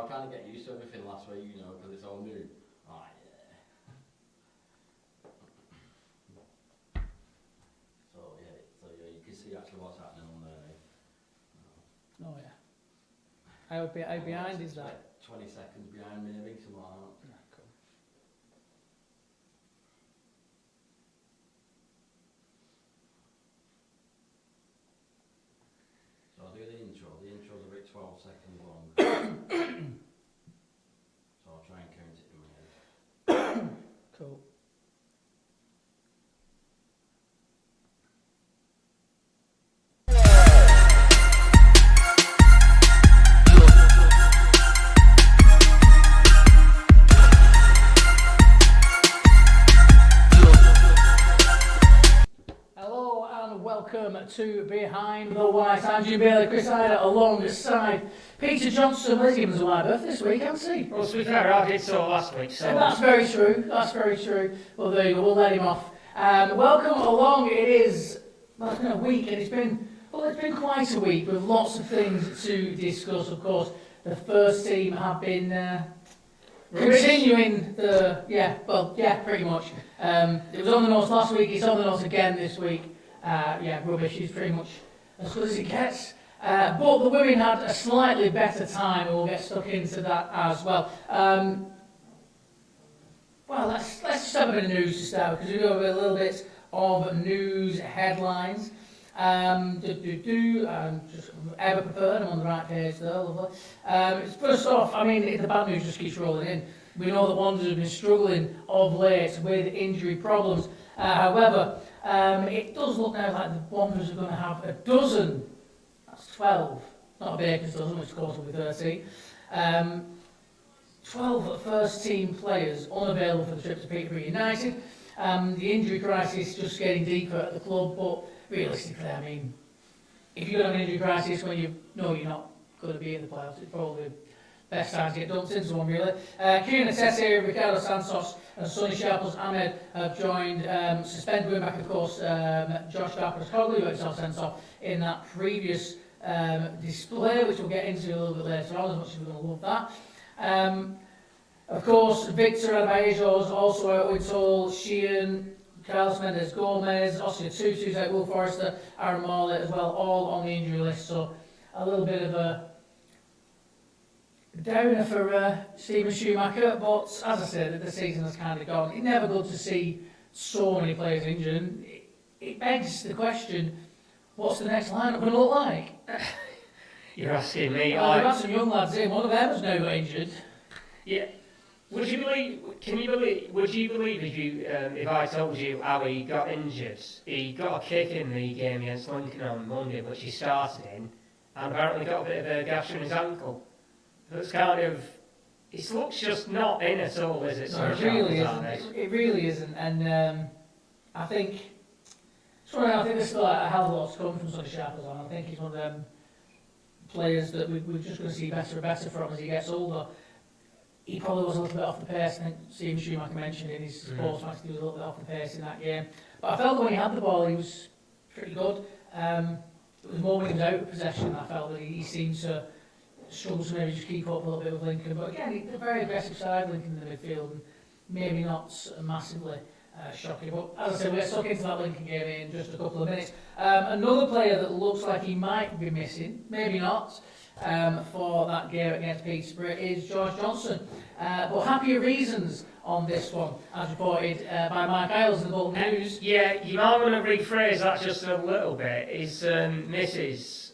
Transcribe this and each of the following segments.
kind of get used to everything last week, you know, because it's all new. Oh, yeah. So yeah, you can see actually what's happening on there. Oh yeah. How behind is that? 20 seconds behind maybe, something like that. Yeah, cool. So I'll do the intro. The intro's about 12 seconds long. So I'll try and count it in my head. Cool. Welcome to Behind the White. I'm Jim Bailey, Chris Hyder, alongside Peter Johnson. Let's give us a wide berth this week, haven't we? Well, to be fair, I did so last week. So that's very true. That's very true. Well, there you go. We'll let him off. Welcome along. It is it's been a week, and it's been quite a week with lots of things to discuss. Of course, the first team have been continuing pretty much. It was on the nose last week. It's on the nose again this week. Rubbish is pretty much as good as it gets. But the women had a slightly better time, and we'll get stuck into that as well. Let's just have a bit of news to start with, because we go over a little bit of news headlines. Just ever preferred, I'm on the right page there, lovely. First off, the bad news just keeps rolling in. We know that Wanderers have been struggling of late with injury problems. However, it does look now like the Wanderers are going to have a dozen, that's 12, not a baker's dozen, which of course will be 13, 12 first team players unavailable for the trip to Peterborough United. The injury crisis just getting deeper at the club, but realistically, if you're going to have an injury crisis when you know you're not going to be in the playoffs, it's probably best time to get dumped into one, really. Kieran Atese, Ricardo Santos and Sonny Sharples-Ahmed have joined suspended wing back, of course, Josh Darkers-Cogley, who got himself sent off in that previous display, which we'll get into a little bit later on, as much as we're going to love that. Of course, Victor Abayejo is also out with Toll, Sheehan, Carlos Mendes-Gomez, Oscar Tutu's out, Will Forrester, Aaron Morley as well, all on the injury list, so a little bit of a downer for Stephen Schumacher, but as I said, the season has kind of gone. It's never good to see so many players injured, and it begs the question, what's the next lineup going to look like? You're asking me. Well, we've had some young lads in, one of them has now got injured. Yeah. Would you believe if I told you how he got injured? He got a kick in the game against Lincoln on Monday, which he started in, and apparently got a bit of a gash in his ankle. That's kind of, it looks just not in at all, is it? No, it really isn't. It really isn't, and I think there's still a hell of a lot to come from Sonny Sharples-Ahmed. I think he's one of them players that we're just going to see better and better from as he gets older. He probably was a little bit off the pace. I think Stephen Schumacher mentioned in his sports match he was a little bit off the pace in that game. But I felt that when he had the ball, he was pretty good. It was more when he was out of possession that I felt that he seemed to struggle to maybe just keep up a little bit with Lincoln. But again, they're a very aggressive side, Lincoln in the midfield, and maybe not massively shocking. But as I said, we'll get stuck into that Lincoln game in just a couple of minutes. Another player that looks like he might be missing, maybe not, for that game against Peterborough is George Johnson. But happier reasons on this one, as reported by Mike Isles in the Bolton News. Yeah, you might want to rephrase that just a little bit. His missus,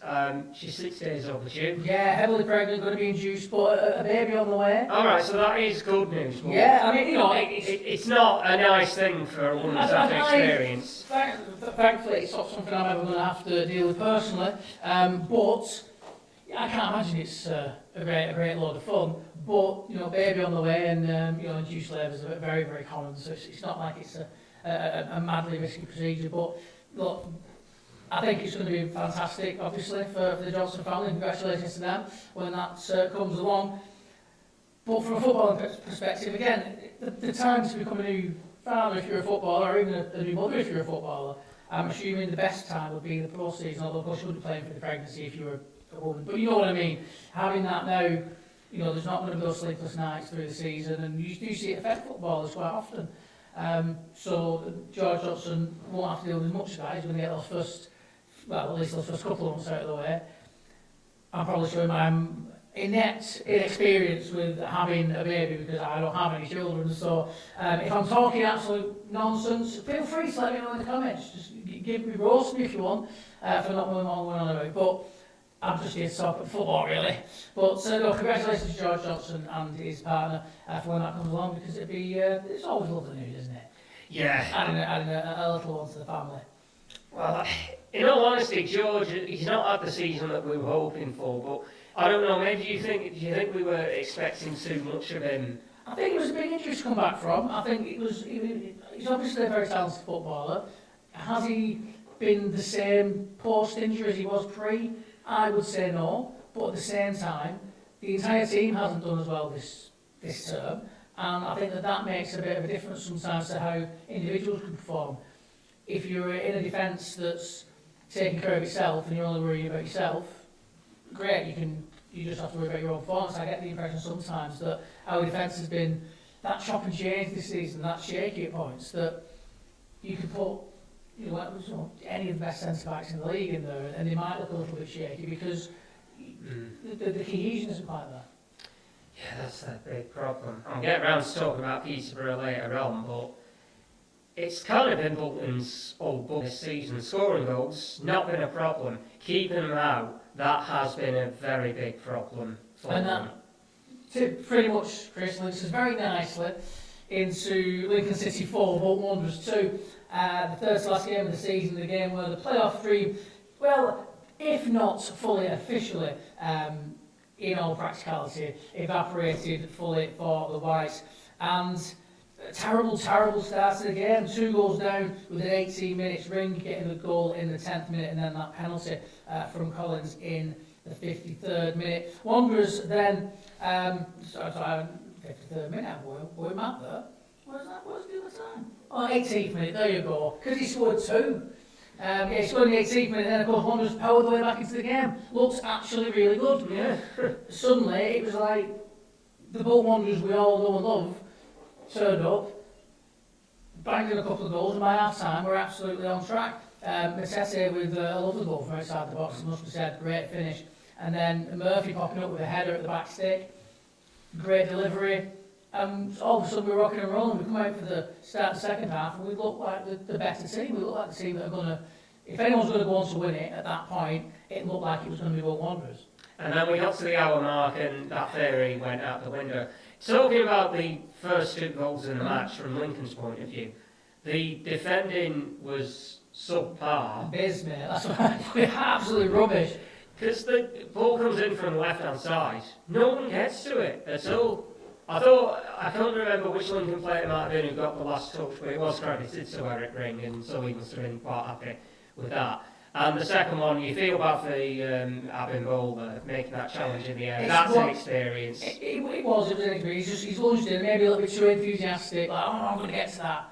she's 6 days overdue. Yeah, heavily pregnant, going to be induced, but a baby on the way. Alright, so that is good news. Yeah, it's not a nice thing for a woman to have to experience. Thankfully, it's not something I'm ever going to have to deal with personally, but I can't imagine it's a great load of fun. But baby on the way, and induced labour is very, very common, so it's not like it's a madly risky procedure. But look, I think it's going to be fantastic, obviously, for the Johnson family. Congratulations to them when that comes along. But from a footballing perspective, again, the time to become a new father if you're a footballer, or even a new mother if you're a footballer, I'm assuming the best time would be the pro season, although of course you wouldn't be playing for the pregnancy if you were a woman. But you know what I mean, having that now, there's not going to be those sleepless nights through the season, and you do see it affect footballers quite often. So George Johnson won't have to deal with as much of that. He's going to get those first, well, at least those first couple of months out of the way. I'm probably showing my inept inexperience with having a baby because I don't have any children. So if I'm talking absolute nonsense, feel free to let me know in the comments. Just roast me if you want for not knowing what I'm going on about. But I'm just here to talk about football, really. But no, congratulations to George Johnson and his partner for when that comes along, because it's always lovely news, isn't it? Yeah. Adding a little one to the family. Well, in all honesty, George, he's not had the season that we were hoping for, but I don't know, maybe do you think we were expecting too much of him? I think it was a big injury to come back from. I think he's obviously a very talented footballer. Has he been the same post-injury as he was pre? I would say no, but at the same time, the entire team hasn't done as well this term, and I think that makes a bit of a difference sometimes to how individuals can perform. If you're in a defence that's taking care of itself and you're only worrying about yourself, great, you just have to worry about your own performance. I get the impression sometimes that our defence has been that chop and change this season, that shaky at points, that you could put any of the best centre-backs in the league in there and they might look a little bit shaky because the cohesion isn't quite there. Yeah, that's a big problem. I'll get around to talking about Peterborough later on, but it's kind of been Bolton's old book this season. Scoring goals, not been a problem. Keeping them out, that has been a very big problem for them. And pretty much, Chris, links us very nicely into Lincoln City 4, Bolton Wanderers 2. The third to last game of the season, the game where the playoff dream, well, if not fully officially, in all practicality, evaporated fully for the Whites. And terrible start to the game. 2 goals down within 18 minutes. Ring getting the goal in the 10th minute, and then that penalty from Collins in the 53rd minute. Wanderers then, 53rd minute, boy, Matt there. What was the other time? Oh, 18th minute, there you go. Because he scored 2. He scored in the 18th minute, and then of course Wanderers powered the way back into the game. Looks actually really good. Yeah. Suddenly, it was like the Bolton Wanderers we all know and love turned up, banged in a couple of goals, and by half time we're absolutely on track. Matete with a lovely goal from outside the box, must be said, great finish. And then Murphy popping up with a header at the back stick, great delivery. All of a sudden we're rocking and rolling. We come out for the start of the second half and we look like the better team. We look like the team that are going to, if anyone's going to go on to win it at that point, it looked like it was going to be Bolton Wanderers. And then we got to the hour mark and that theory went out the window. Talking about the first 2 goals in the match from Lincoln's point of view, the defending was subpar. Biz, mate, that's what absolutely rubbish. Because the ball comes in from the left-hand side, no one gets to it at all. I can't remember which Lincoln player it might have been who got the last touch, but it was credited to Eric Ring, and so he must have been quite happy with that. And the second one, you feel bad for Abin Bowler making that challenge in the air. That's an experience. It was an experience. He's lunged in, maybe a little bit too enthusiastic, like, I'm going to get to that.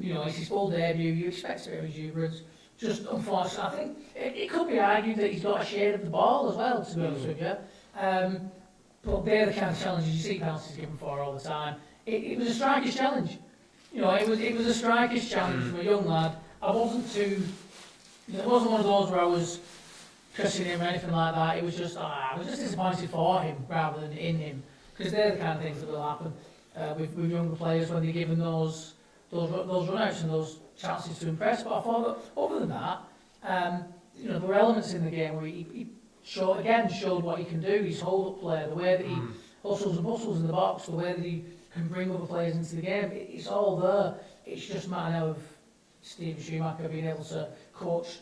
It's his full debut, you expect a bit of exuberance. Just unfortunately, I think it could be argued that he's got a shade of the ball as well, to be honest with you. But they're the kind of challenges you see penalties given for all the time. It was a striker's challenge. It was a striker's challenge from a young lad. It wasn't one of those where I was cursing him or anything like that. It was just, I was just disappointed for him rather than in him. Because they're the kind of things that will happen with younger players when they're given those run-outs and those chances to impress. But I thought that other than that, there were elements in the game where he showed what he can do, his hold-up play, the way that he hustles and bustles in the box, the way that he can bring other players into the game. It's all there. It's just a matter of Stephen Schumacher being able to coach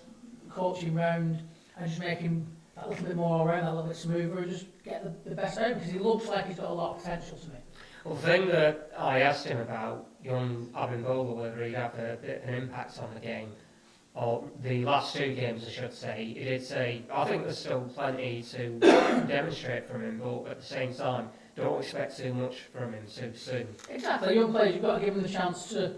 him round and just make him that little bit more all-round, that little bit smoother, and just get the best out of him, because he looks like he's got a lot of potential to me. Well, the thing that I asked him about young Abin Bowler, whether he'd have a bit of an impact on the game, or the last 2 games I should say, he did say, I think there's still plenty to demonstrate from him, but at the same time, don't expect too much from him too soon. Exactly, young players, you've got to give them the chance to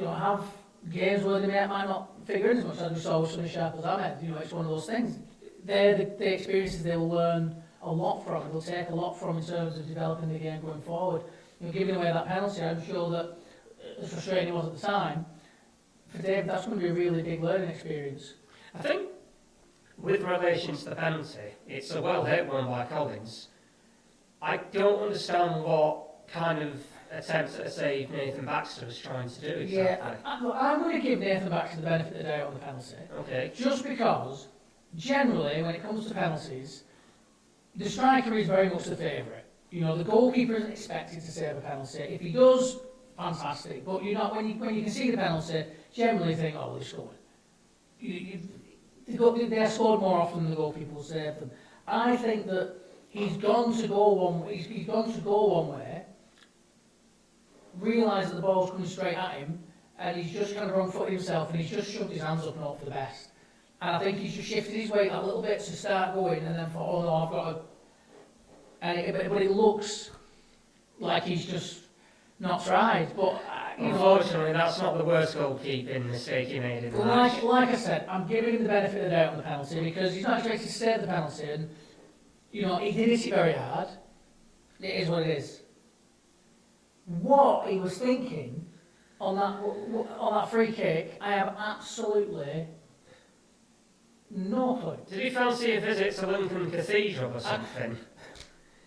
have games where they might not figure in as much as we saw with Sonny Sharp as Ahmed. It's one of those things. They're the experiences they will learn a lot from. They'll take a lot from in terms of developing the game going forward. Giving away that penalty, I'm sure that, as frustrating it was at the time, for Dave, that's going to be a really big learning experience. I think, with relation to the penalty, it's a well-hit one by Collins. I don't understand what kind of attempt at a save Nathan Baxter was trying to do exactly. Yeah, I'm going to give Nathan Baxter the benefit of the doubt on the penalty. Okay. Just because, generally, when it comes to penalties, the striker is very much the favourite. The goalkeeper isn't expected to save a penalty. If he does, fantastic. But when you can see the penalty, generally you think, oh, they scored. They're scored more often than the goalkeeper will save them. I think that he's gone to goal one way, realised that the ball's coming straight at him, and he's just kind of wrong-footed himself, and he's just shoved his hands up and hope for the best. And I think he's just shifted his weight a little bit to start going, and then thought, oh no, I've got to. But it looks like he's just not tried. But unfortunately, that's not the worst goalkeeping mistake he made in the match. Like I said, I'm giving him the benefit of the doubt on the penalty because he's not expected to save the penalty, and he did hit it very hard. It is what it is. What he was thinking on that free kick, I have absolutely no clue. Did he fancy a visit to Lincoln Cathedral or something?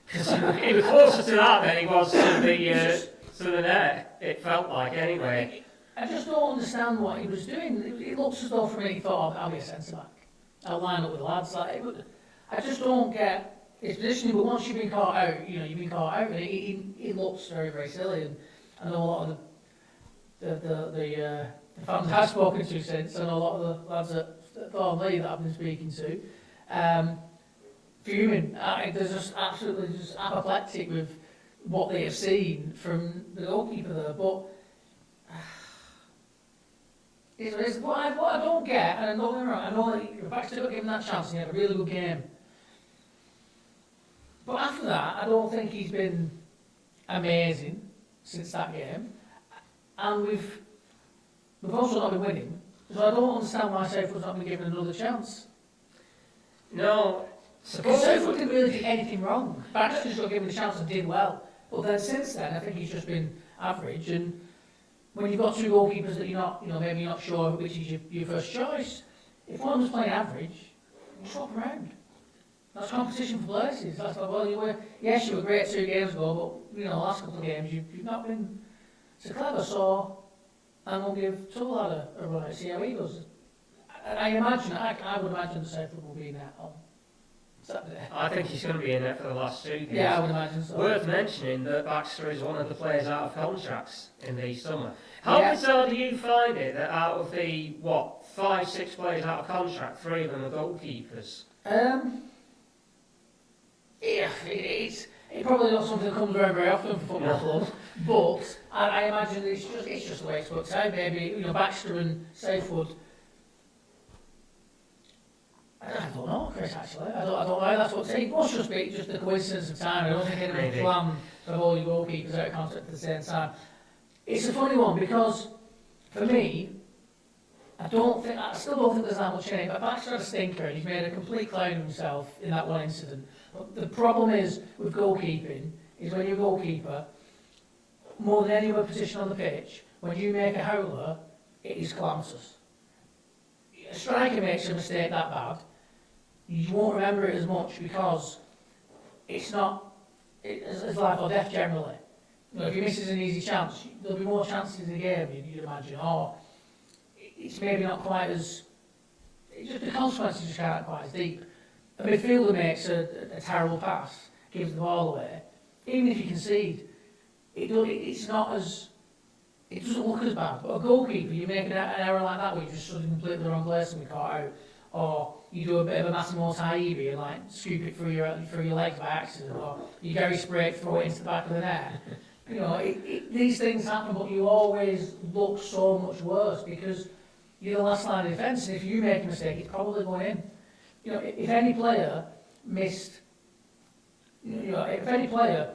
Because he was closer to that than he was to the net, it felt like, anyway. I just don't understand what he was doing. It looks as though from it he thought, I'll be a centre-back. I'll line up with the lads. I just don't get his positioning, but once you've been caught out, you've been caught out, and it looks very, very silly. And I know a lot of the fans I've spoken to since, I know a lot of the lads at Thornley that I've been speaking to, fuming. They're just absolutely apoplectic with what they have seen from the goalkeeper there. But what I don't get, and I know that Baxter got given that chance and he had a really good game. But after that, I don't think he's been amazing since that game. And we've also not been winning. So I don't understand why Seyfried's not been given another chance. No. Because Seyfried didn't really do anything wrong. Baxter just got given the chance and did well. But then since then, I think he's just been average. And when you've got two goalkeepers that you're not, maybe you're not sure which is your first choice, if one was playing average, you swap around. That's competition for places. That's like, well, you were great 2 games ago, but the last couple of games you've not been so clever. So I'm going to give Tullad a run out, see how he does. I would imagine that Seyfried will be in that on Saturday. I think he's going to be in it for the last 2 games. Yeah, I would imagine so. Worth mentioning that Baxter is one of the players out of contracts in the summer. How bizarre do you find it that out of the 5-6 players out of contract, 3 of them are goalkeepers? Yeah, it's probably not something that comes around very often for football clubs, but I imagine it's just the way it's worked out. Maybe Baxter and Seyfried. I don't know, Chris. Actually, I don't know. That's what it must just be just the coincidence of time. I don't think anyone planned to have all your goalkeepers out of contract at the same time. It's a funny one because for me, I still don't think there's that much in it. But Baxter had a stinker and he's made a complete clown of himself in that one incident. But the problem is with goalkeeping is when you're a goalkeeper, more than any other position on the pitch, when you make a howler, it is calamitous. A striker makes a mistake that bad, you won't remember it as much because it's life or death generally. If he misses an easy chance, there'll be more chances in the game, you'd imagine, or it's maybe not quite as. The consequences just aren't quite as deep. A midfielder makes a terrible pass, gives the ball away. Even if you concede, it's not as. It doesn't look as bad. But a goalkeeper, you make an error like that where you just stood in completely the wrong place and be caught out, or you do a bit of a Massimo Taibi and scoop it through your legs by accident, or you Gary Sprake throw it into the back of the net. These things happen, but you always look so much worse because you're the last line of defence, and if you make a mistake, it's probably going in. If any player missed the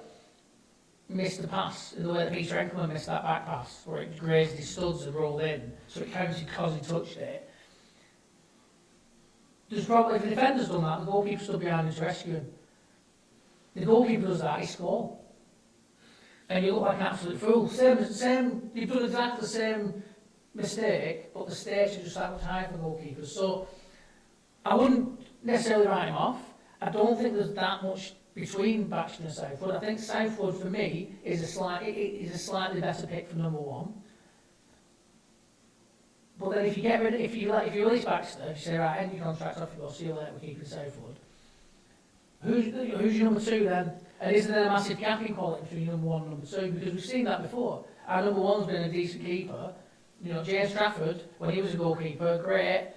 pass in the way that Peter Enkelman missed that back pass, where it grazed his studs and rolled in, so it counted because he touched it. There's probably, if the defender's done that, the goalkeeper stood behind him to rescue him. The goalkeeper does that, he scores. And you look like an absolute fool. Same, you've done exactly the same mistake, but the stakes are just that much higher for goalkeepers. So I wouldn't necessarily write him off. I don't think there's that much between Baxter and Southwood. I think Southwood, for me, is a slightly better pick for number one. But then if you release Baxter, if you say, right, end your contract off, you go, see you later, we're keeping Southwood. Who's your number two then? And is there a massive gap in quality between number one and number two? Because we've seen that before. Our number one's been a decent keeper. You know, James Trafford, when he was a goalkeeper, great.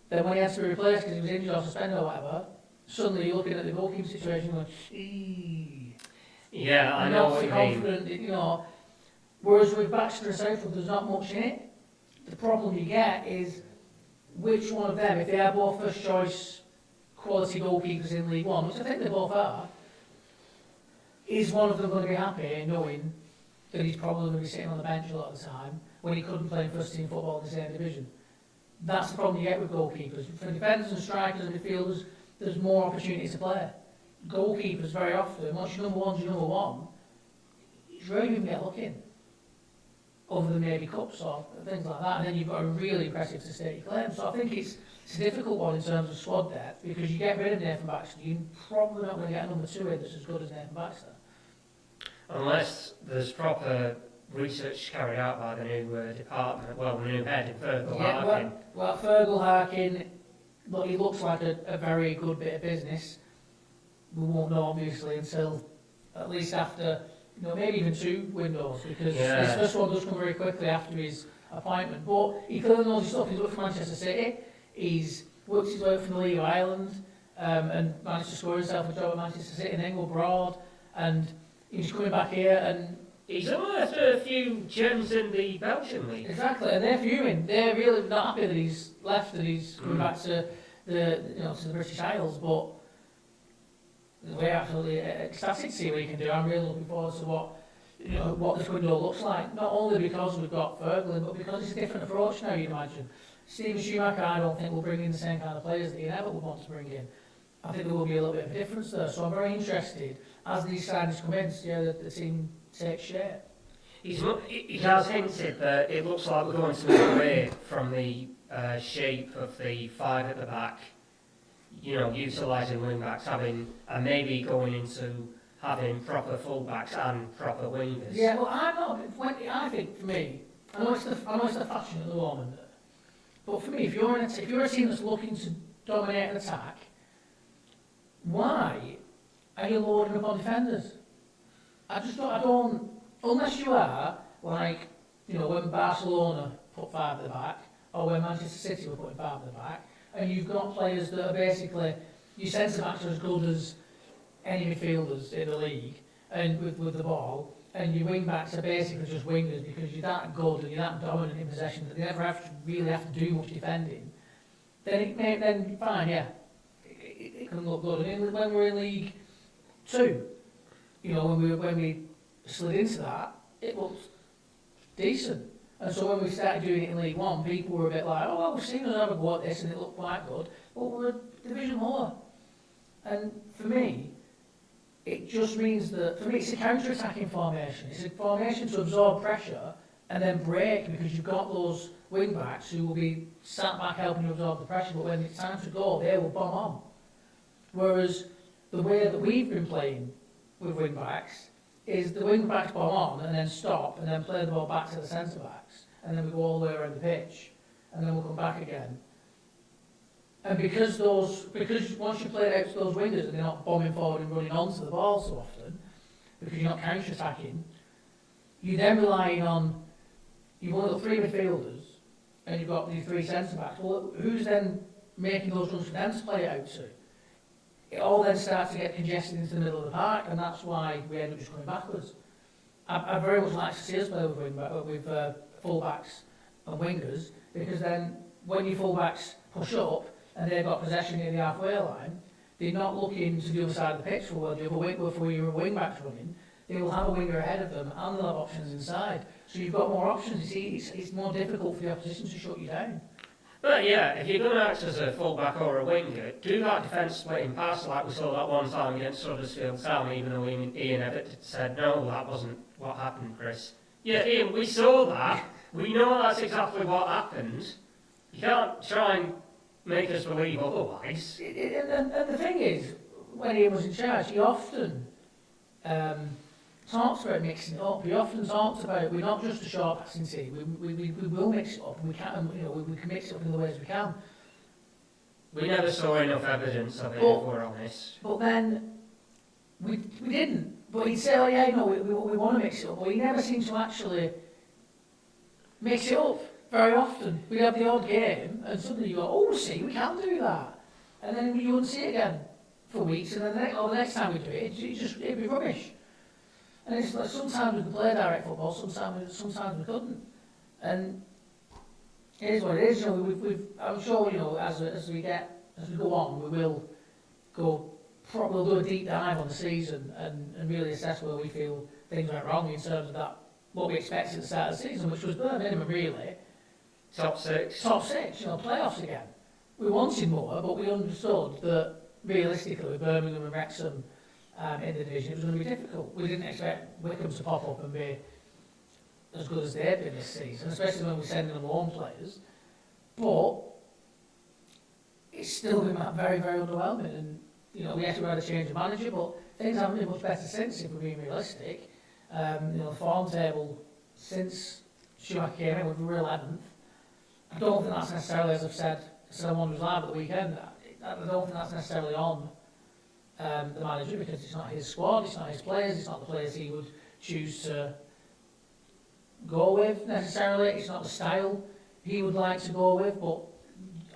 Then when he had to be replaced because he was injured or suspended or whatever, suddenly you're looking at the goalkeeper situation going, gee. Yeah, I know what you confident, mean. You know, whereas with Baxter and Southwood, there's not much in it. The problem you get is which one of them, if they are both first choice quality goalkeepers in League One, which I think they both are, is one of them going to be happy knowing that he's probably going to be sitting on the bench a lot of the time when he couldn't play in first team football in the same division? That's the problem you get with goalkeepers. For defenders and strikers and midfielders, there's more opportunity to play. Goalkeepers, very often, once your number one's your number one, it's rare you even get looking, other than maybe cups or things like that, and then you've got a really impressive to state claim. So I think it's a difficult one in terms of squad depth, because you get rid of Nathan Baxter, you're probably not going to get a number two in that's as good as Nathan Baxter. Unless there's proper research carried out by the new department, well, the new head in Fergal Harkin. Well, Fergal Harkin, look, he looks like a very good bit of business. We won't know, obviously, until at least after, you know, maybe even 2 windows, because his first one does come very quickly after his appointment. But he clearly knows his stuff. He's worked for Manchester City, he's worked his way up from the League of Ireland, and managed to score himself a job at Manchester City and then go abroad, and he's coming back here and he's unearthed a few gems in the Belgian league. Exactly, and they're fuming. They're really not happy that he's left and he's coming back to the British Isles. But we're absolutely ecstatic to see what he can do. I'm really looking forward to what this window looks like. Not only because we've got Fergal, but because it's a different approach now. You'd imagine. Steven Schumacher, I don't think will bring in the same kind of players that Ian Evatt would want to bring in. I think there will be a little bit of a difference there. So I'm very interested as these signings come in to see how the team takes shape. He has hinted that it looks like we're going to move away from the shape of the 5 at the back, you know, utilising wing backs, and maybe going into having proper full backs and proper wingers. Yeah, well, I think for me, I know it's the fashion at the moment, but for me, if you're a team that's looking to dominate an attack, why are you loading up on defenders? I don't, unless you are, like, you know, when Barcelona put 5 at the back, or when Manchester City were putting 5 at the back, and you've got players that are basically, your centre-backs are as good as any midfielders in the league, and with the ball, and your wing-backs are basically just wingers because you're that good and you're that dominant in possession that they never really have to do much defending, then fine, yeah, it can look good. And when we're in League 2, you know, when we slid into that, it looked decent. And so when we started doing it in League 1, people were a bit like, oh, well, we've seen us have a go at this and it looked quite good, but we're a division lower. And for me, it just means that, for me, it's a counter-attacking formation. It's a formation to absorb pressure and then break, because you've got those wing-backs who will be sat back helping you absorb the pressure, but when it's time to go, they will bomb on. Whereas the way that we've been playing with wing-backs is the wing-backs bomb on and then stop and then play the ball back to the centre-backs, and then we go all the way around the pitch and then we'll come back again. And because once you play it out to those wingers and they're not bombing forward and running onto the ball so often, because you're not counter-attacking, you're then relying on, you've only got 3 midfielders and you've got these 3 centre-backs. Well, who's then making those runs for them to play it out to? It all then starts to get congested into the middle of the park, and that's why we end up just going backwards. I very much like to see us play with full-backs and wingers, because then when your full-backs push up and they've got possession near the halfway line, they're not looking to the other side of the pitch for your wing-backs running. They will have a winger ahead of them and they'll have options inside. So you've got more options. It's more difficult for the opposition to shut you down. But yeah, if you're going to act as a full-back or a winger, do that defence splitting pass like we saw that one time against Huddersfield Town, even though Ian Evatt said, no, that wasn't what happened, Chris. Yeah, Ian, we saw that. We know that's exactly what happened. You can't try and make us believe otherwise. And the thing is, when Ian was in charge, he often talks about mixing it up. He often talks about we're not just a short passing team. We will mix it up, and we can, we can mix it up in the ways we can. We never saw enough evidence of it, if we're honest. But then we didn't. But he'd say, oh yeah, we want to mix it up. But he never seems to actually mix it up very often. We'd have the odd game, and suddenly you go, oh, see, we can do that. And then you wouldn't see it again for weeks, and then the next time we do it, it'd be rubbish. And it's like sometimes we could play direct football, sometimes we couldn't. And it is what it is. I'm sure, as we go on, we'll do a deep dive on the season and really assess where we feel things went wrong in terms of that, what we expected at the start of the season, which was bare minimum really. Top six, playoffs again. We wanted more, but we understood that realistically with Birmingham and Wrexham in the division, it was going to be difficult. We didn't expect Wycombe to pop up and be as good as they've been this season, especially when we're sending them loan players. But it's still been very, very underwhelming. And we had a change of manager, but things haven't been much better since, if we're being realistic. The form table since Schumacher came in was real 11th. I don't think that's necessarily, as I've said, someone who's live at the weekend. I don't think that's necessarily on the manager, because it's not his squad, it's not his players, it's not the players he would choose to go with necessarily, it's not the style he would like to go with, but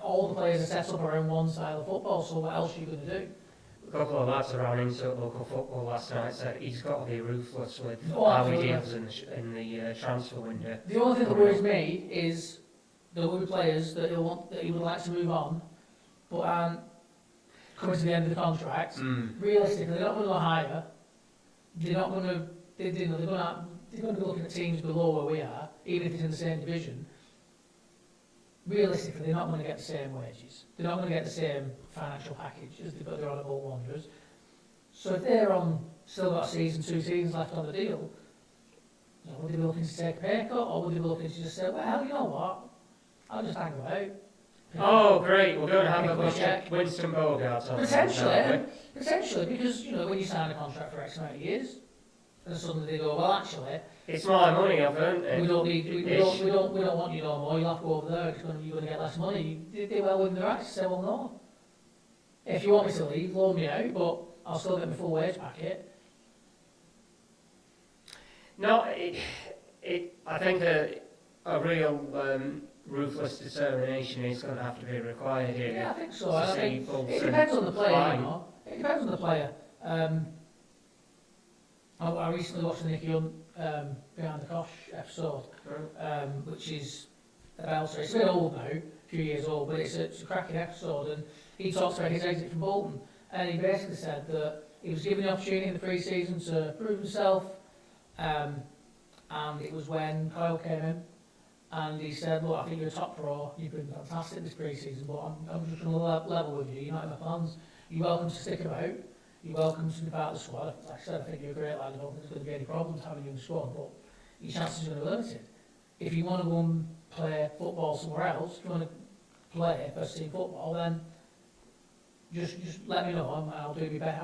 all the players are set up around one style of football, so what else are you going to do? A couple of lads around into local football last night said he's got to be ruthless with how absolutely. he deals in the transfer window. The only thing that worries me is there will be players that he would like to move on, but aren't coming to the end of the contract. Realistically, they're not going to go higher. They're not going to. They're going to be looking at teams below where we are, even if it's in the same division. Realistically, they're not going to get the same wages. They're not going to get the same financial package as they're on at Bolton Wanderers. So if they're still got a season, 2 seasons left on the deal, would they be looking to take a pay cut, or would they be looking to just say, well, you know what, I'll just hang about. Oh, great, we're going to have a bunch of Winston Bogarts on. Potentially, because, when you sign a contract for X amount of years, and suddenly they go, well, actually, it's my money I've earned it. we don't want you no more, you'll have to go over there, you're going to get less money. They well within the right to say, well, no. If you want me to leave, loan me out, but I'll still get my full wage packet. No, I think a real ruthless determination is going to have to be required here. Yeah, I think so. It depends on the player, It depends on the player. I recently watched the Nicky Hunt Behind the Cosh episode, which is about, it's a bit old now, a few years old, but it's a cracking episode, and he talks about his exit from Bolton, and he basically said that he was given the opportunity in the pre-season to prove himself, and it was when Kyle came in, and he said, look, I think you're a top pro, you've been fantastic this pre-season, but I'm just going to level with you, you're not in my plans, you're welcome to stick about, you're welcome to be part of the squad. Like I said, I think you're a great lad, I don't think there's going to be any problems having you in the squad, but your chances are going to be limited. If you want to go and play football somewhere else, if you want to play first team football, then just let me know, and I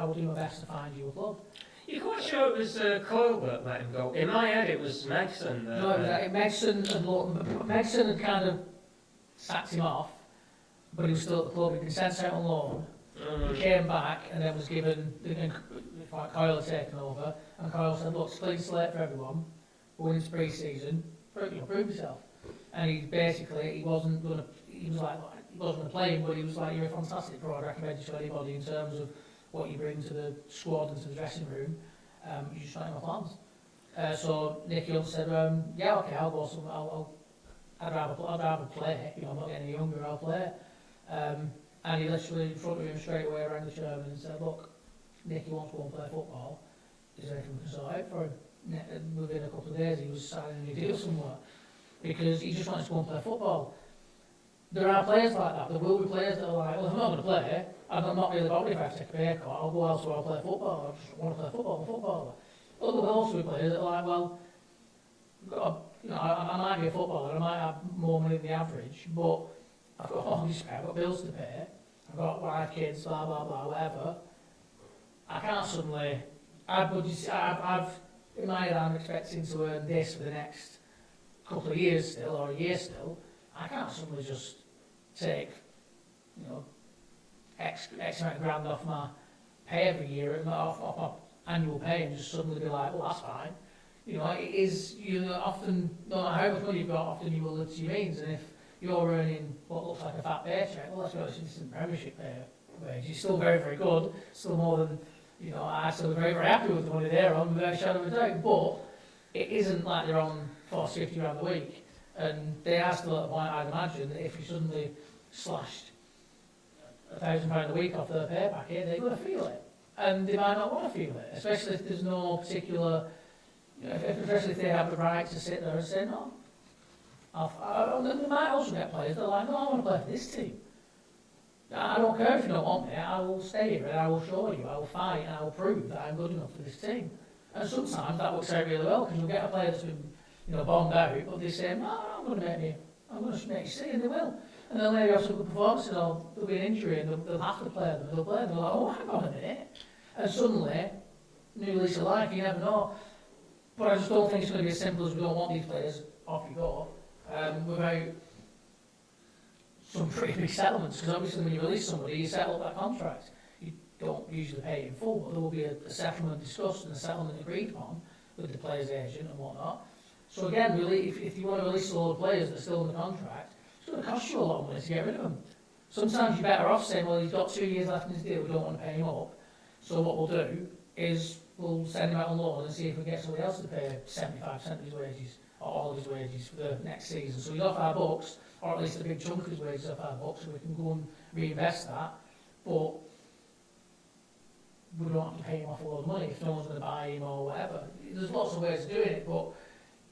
will do my best to find you a club. You're quite sure it was Coyle that let him go? In my head it was Megson. No, Megson had kind of sacked him off, but he was still at the club. He'd been sent out on loan. He came back and then was given, Kyle had taken over, and Kyle said, look, it's clean slate for everyone, going into pre-season, prove yourself. And he wasn't going to play him, but he was like, you're a fantastic pro, I'd recommend you to anybody in terms of what you bring to the squad and to the dressing room, you just not in my plans. So Nicky Hunt said, yeah, okay, I'll go somewhere, I'd rather play, I'm not getting any younger, I'll play. And he literally in front of him straight away rang the chairman and said, look, Nicky wants to go and play football, is there anything we can sort out for him? And within a couple of days he was signing a new deal somewhere, because he just wants to go and play football. there are players like that. There will be players that are like, well, if I'm not going to play, and I'm not really bothered if I have to take a pay cut, I'll go elsewhere, I'll play football, I just want to play football, I'm a footballer. But there will also be players that are like, well, I might be a footballer, I might have more money than the average, but I've got mortgage to pay, I've got bills to pay, I've got wife, kids, blah, blah, blah, whatever. I can't suddenly, I've in my head, I'm expecting to earn this for the next couple of years still, or a year still. I can't suddenly just take, X amount of grand off my pay every year, off my annual pay, and just suddenly be like, well, that's fine. It is, often, no matter how much money you've got, often you will live to your means, and if you're earning what looks like a fat paycheck, well, let's go to instant premiership wage. You're still very, very good, still more than, I'm still very, very happy with the money they're on, without a shadow of a doubt, but it isn't like they're on 40, 50 grand a week, and they are still at the point, I'd imagine, that if you suddenly slashed £1,000 a week off their pay packet, they're going to feel it, and they might not want to feel it, especially if there's no particular, especially if they have the right to sit there and say, no. They might also get players that are like, no, I want to play for this team. I don't care if you don't want me, I will stay here and I will show you, I will fight and I will prove that I'm good enough for this team. And sometimes that works out really well, because you'll get a player that's been, bombed out, but they say, no, I'm going to make you see, and they will. And they'll maybe have some good performances, or there'll be an injury and they'll have to play them, and they'll play them, they're like, oh, hang on a minute. And suddenly, new lease of life, you never know. But I just don't think it's going to be as simple as we don't want these players, off you go, without some pretty big settlements, because obviously when you release somebody, you settle that contract. You don't usually pay in full, but there will be a settlement discussed and a settlement agreed upon with the player's agent and whatnot. So again, really, if you want to release a lot of players that are still in the contract, it's going to cost you a lot of money to get rid of them. Sometimes you're better off saying, well, he's got 2 years left in his deal, we don't want to pay him up. So what we'll do is we'll send him out on loan and see if we get somebody else to pay 75% of his wages, or all of his wages for the next season. So he's off our books, or at least a big chunk of his wages off our books, so we can go and reinvest that. But we don't have to pay him off a lot of money if no one's going to buy him or whatever. There's lots of ways of doing it, but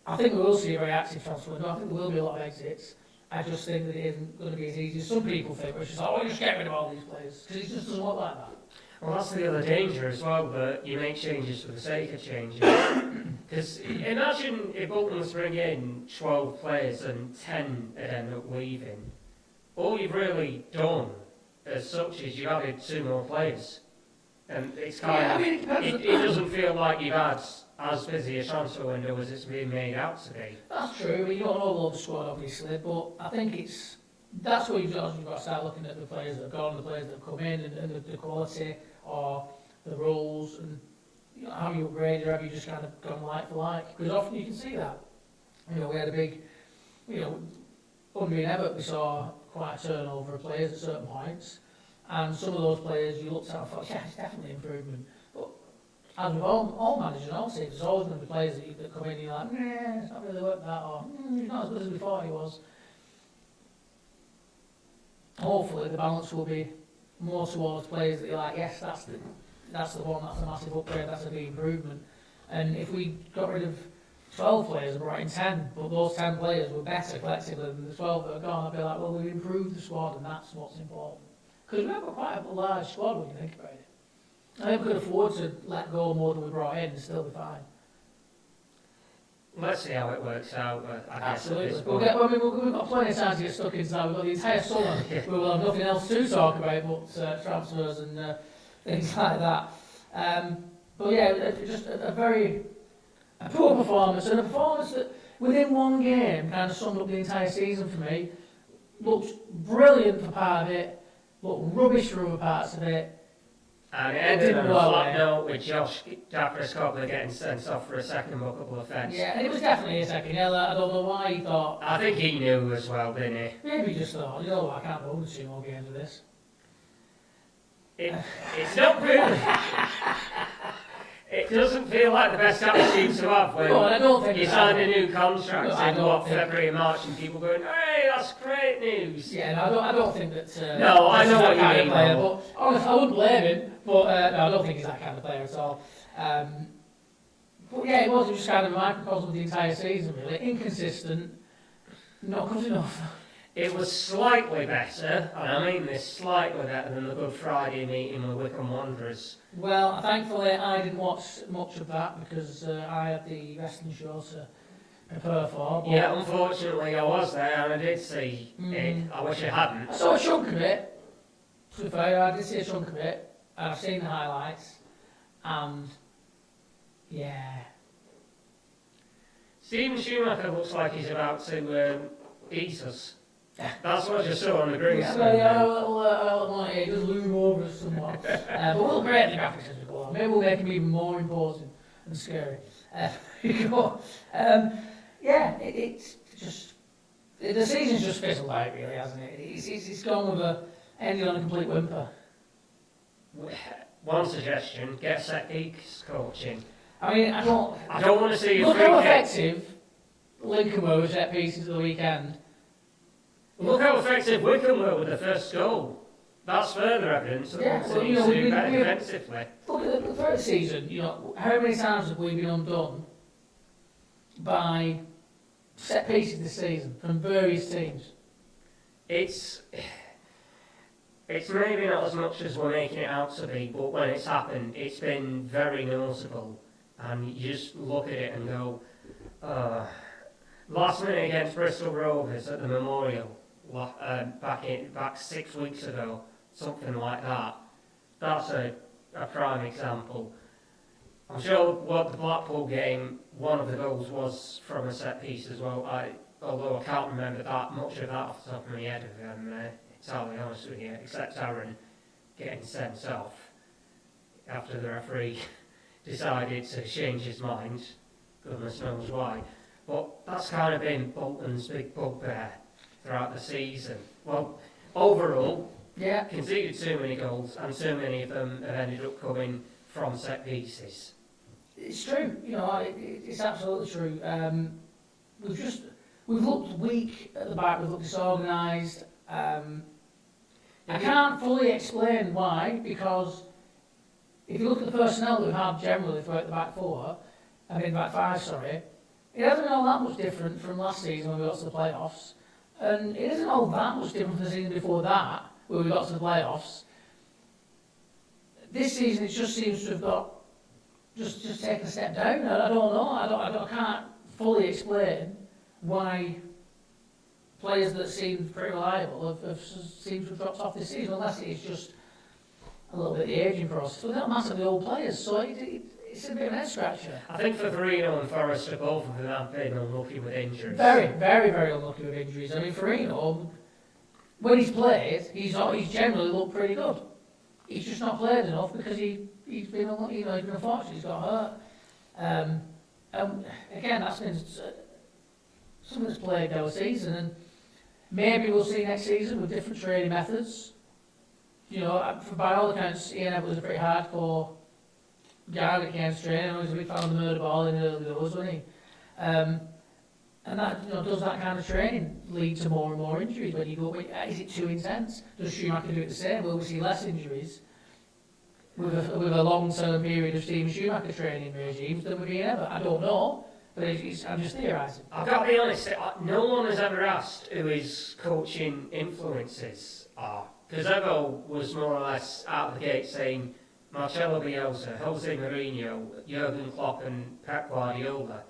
I think we will see a very active transfer window. I think there will be a lot of exits. I just think that it isn't going to be as easy as some people think, which is like, oh, just get rid of all these players, because it just doesn't work like that. Well, that's the other danger as well, that you make changes for the sake of changes. Because imagine if Bolton was to bring in 12 players and 10 had ended up leaving. All you've really done as such is you've added 2 more players. And it's kind of, it doesn't feel like you've had as busy a transfer window as it's being made out to be. That's true, you don't know the squad obviously, but I think that's where you've got to start looking at the players that have gone, the players that have come in, and the quality, or the roles, and have you upgraded, or have you just kind of gone like for like? Because often you can see that. We had a big, under Everett, we saw quite a turnover of players at certain points, and some of those players you looked at and thought, yeah, it's definitely improvement. But as with all managers and all teams, there's always going to be players that come in and you're like, nah, it's not really worked that, or he's not as good as we thought he was. Hopefully the balance will be more towards players that you're like, yes, that's the one, that's a massive upgrade, that's a big improvement. And if we got rid of 12 players and brought in 10, but those 10 players were better collectively than the 12 that are gone, I'd be like, well, we've improved the squad, and that's what's important. Because we've got quite a large squad when you think about it. I think we could afford to let go more than we brought in and still be fine. Let's see how it works out, I guess. Absolutely. We've got plenty of time to get stuck into that. We've got the entire summer. We will have nothing else to talk about but transfers and things like that. But yeah, just a poor performance, and a performance that within one game kind of summed up the entire season for me. Looked brilliant for part of it, looked rubbish for other parts of it. And it ended on a flat note with Josh Dacres-Cobbler getting sent off for a second bookable offence. Yeah, and it was definitely a second yellow. I don't know why he thought. I think he knew as well, didn't he? Maybe he just thought, I can't hold 2 more games of this. It's not really. It doesn't feel like the best attitude to have when you sign a new contract in February and March, and people going, hey, that's great news. Yeah, no, I don't think that. No, I know what you mean. Player, but honestly, I wouldn't blame him. But no, I don't think he's that kind of player at all. But yeah, it was just kind of a microcosm of the entire season, really. Inconsistent, not good enough. It was slightly better, and I mean this, slightly better than the Good Friday meeting with Bolton Wanderers. Well, thankfully I didn't watch much of that because I had the wrestling show to prepare for. But Yeah, unfortunately I was there and I did see it. I wish I hadn't. I saw a chunk of it. To be fair, I did see a chunk of it. And I've seen the highlights. And yeah. Steven Schumacher looks like he's about to eat us. That's what I just saw on the green Yeah, screen. a little it does loom over us somewhat. But we'll create the graphics as we go on. Maybe we'll make them even more imposing and scary. Yeah, it's just the season's just fizzled out, really, hasn't it? It's gone with ending on a complete whimper. One suggestion: get set piece coaching. I mean, I don't want to see you look free how kick. effective Lincoln were with set pieces at the weekend. Look how effective Wickham were with the first goal. That's further evidence that Bolton needs to do better defensively. Look at the first season. How many times have we been undone by set pieces this season from various teams? It's maybe not as much as we're making it out to be, but when it's happened, it's been very noticeable. And you just look at it and go, last minute against Bristol Rovers at the Memorial, back 6 weeks ago, something like that. That's a prime example. I'm sure what the Blackpool game, one of the goals was from a set piece as well. Although I can't remember that much of that off the top of my head, if I'm entirely honest with you, except Aaron getting sent off after the referee decided to change his mind. Goodness knows why. But that's kind of been Bolton's big bugbear throughout the season. Well, overall, conceded too many goals, and too many of them have ended up coming from set pieces. It's true. It's absolutely true. We've looked weak at the back. We've looked disorganised. I can't fully explain why, because if you look at the personnel that we've had generally throughout the back five, it hasn't been all that much different from last season when we got to the playoffs, and it isn't all that much different from the season before that, where we got to the playoffs. This season, it just seems to have got just taken a step down. I don't know. I can't fully explain why players that seemed pretty reliable have seemed to have dropped off this season, unless it's just a little bit of the aging process. But they're not massively old players, so it's a bit of an head scratcher. I think for Farino and Forrester, both of them have been unlucky with injuries. Very, very, very unlucky with injuries. I mean, Farino, when he's played, he's generally looked pretty good. He's just not played enough because he's been unfortunate. He's got hurt. And again, that's been something that's plagued our season. And maybe we'll see next season with different training methods. By all accounts, Ian Evatt was a pretty hardcore guy when it came to training. He was a big fan of the murder ball in the early doors, wasn't he? And that, does that kind of training lead to more and more injuries? When you go, is it too intense? Does Schumacher do it the same? Will we see less injuries with a long-term period of Steven Schumacher training regimes than with Ian Evatt? I don't know, but I'm just theorising. I've got to be honest, no one has ever asked who his coaching influences are. Because Evo was more or less out of the gate saying Marcelo Bielsa, Jose Mourinho, Jurgen Klopp and Pep Guardiola.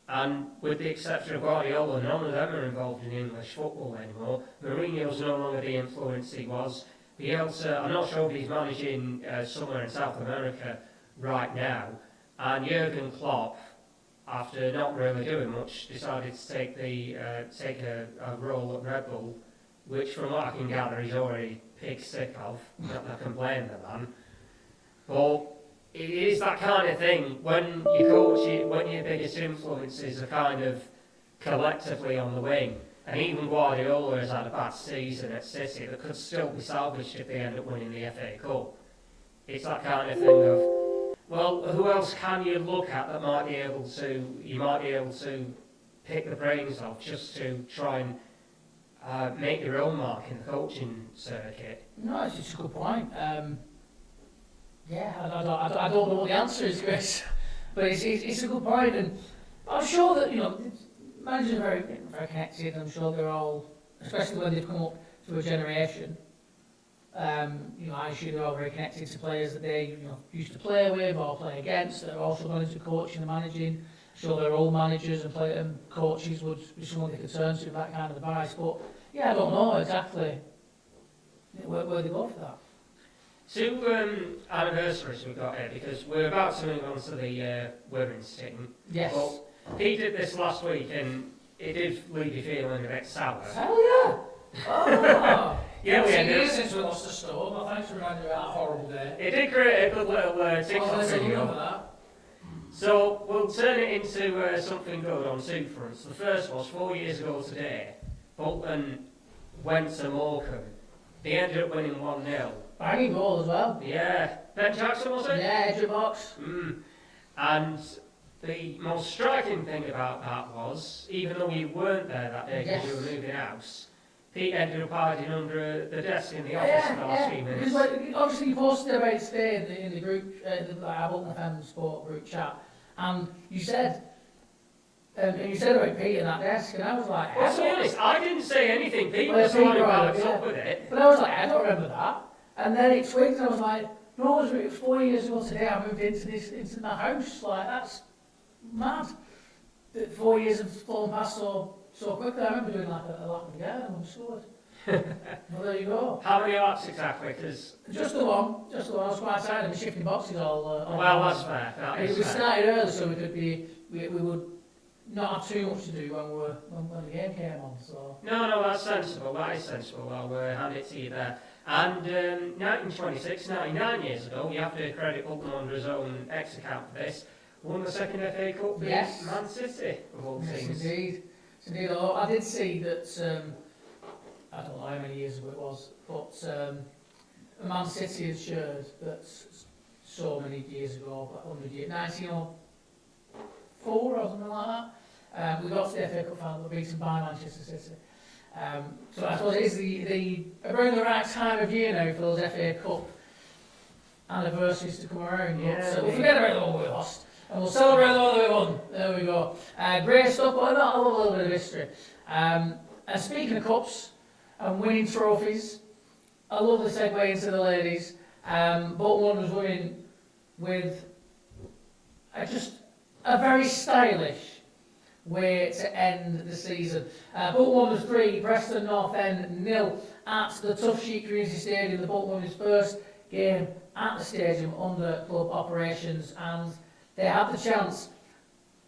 And with the exception of Guardiola, none of them are involved in English football anymore. Mourinho's no longer the influence he was. Bielsa, I'm not sure if he's managing somewhere in South America right now. And Jurgen Klopp, after not really doing much, decided to take a role at Red Bull, which from what I can gather he's already pig sick of. Not that I can blame the man. But it is that kind of thing when your biggest influences are kind of collectively on the wing. And even Guardiola has had a bad season at City that could still be salvaged if they end up winning the FA Cup. It's that kind of thing of, well, who else can you look at that you might be able to pick the brains of just to try and make your own mark in the coaching circuit? No, it's just a good point. I don't know what the answer is, Chris, but it's a good point, and I'm sure that managers are very connected. I'm sure they're all especially when they've come up through a generation. I assume they're all very connected to players that they used to play with or play against. They're also gone into coaching and managing. Sure, their old managers and coaches would be someone they could turn to with that kind of advice. But yeah, I don't know exactly where they go for that. 2 anniversaries we've got here, because we're about to move on to the women's team. Yes. But he did this last week, and it did leave you feeling a bit sour. Hell yeah! Oh! Yeah, we ended up. Since we lost the storm, well, thanks for reminding me of that horrible day. It did create a good little TikTok video. That. So we'll turn it into something good on 2 fronts. The first was 4 years ago today, Bolton went to Morecambe. They ended up winning 1-0. Banging goal as well. Yeah, Ben Jackson was it? Yeah, edge of box. And the most striking thing about that was, even though you weren't there that day because you were moving house, Pete ended up hiding under the desk in the office for the last few minutes. Because obviously you posted about it today in the group, our Bolton FM Sport group chat, and you said about Pete in that desk, and I was like, well, to be honest, I didn't say anything. Pete was the one who backed up with it. But I was like, I don't remember that. And then it twigged, and I was like, no, it was 4 years ago today I moved into my house. Like, that's mad. 4 years have flown past so quickly. I remember doing like a lap of the garden when we scored. Well, there you go. How many laps exactly? Cause just the one. I was quite tired of the shifting boxes all. Well, that's fair. We started early, so we would not have too much to do when the game came on. So. No, that's sensible. That is sensible. I'll hand it to you there. And 1926, 99 years ago, you have to credit Bolton Wanderers' own X account for this, won the second FA Cup against Man City, of all teams. Indeed. I did see that, I don't know how many years ago it was, but Man City had shared that so many years ago, like 100 years, 1904 or something like that. We got to the FA Cup final, but beaten by Manchester City. So I suppose it is the around the right time of year now for those FA Cup anniversaries to come around. Yeah, so we'll forget about the one we lost, and we'll celebrate the one that we won. There we go. Great stuff, but I love a little bit of history. And speaking of cups and winning trophies, I love the segue into the ladies. Bolton Wanderers winning with just a very stylish way to end the season. Bolton Wanderers 3, Preston North End 0 at the Tough Sheet Community Stadium. The Bolton Wanderers' first game at the stadium under club operations, and they had the chance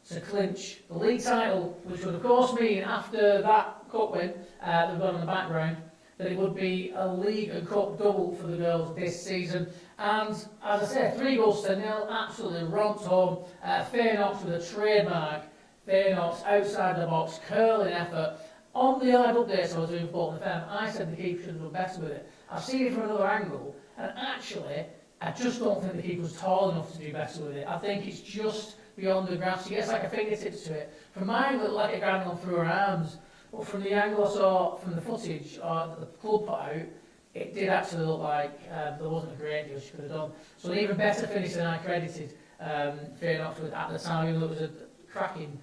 to clinch the league title, which would of course mean after that cup win that we've got in the background, that it would be a league and cup double for the girls this season. And as I say, 3-0, absolutely romped home. Fair Knox with a trademark. Knox outside the box, curling effort. On the live updates I was doing for Bolton FM, I said the keeper should have done better with it. I've seen it from another angle, and actually, I just don't think the keeper was tall enough to do better with it. I think it's just beyond the grasp. She gets like a fingertips to it. From my angle, it looked like it ran on through her arms, but from the angle I saw from the footage that the club put out, it did actually look like there wasn't a great deal she could have done. So an even better finish than I credited Fair Knox with at the time, even though it was a cracking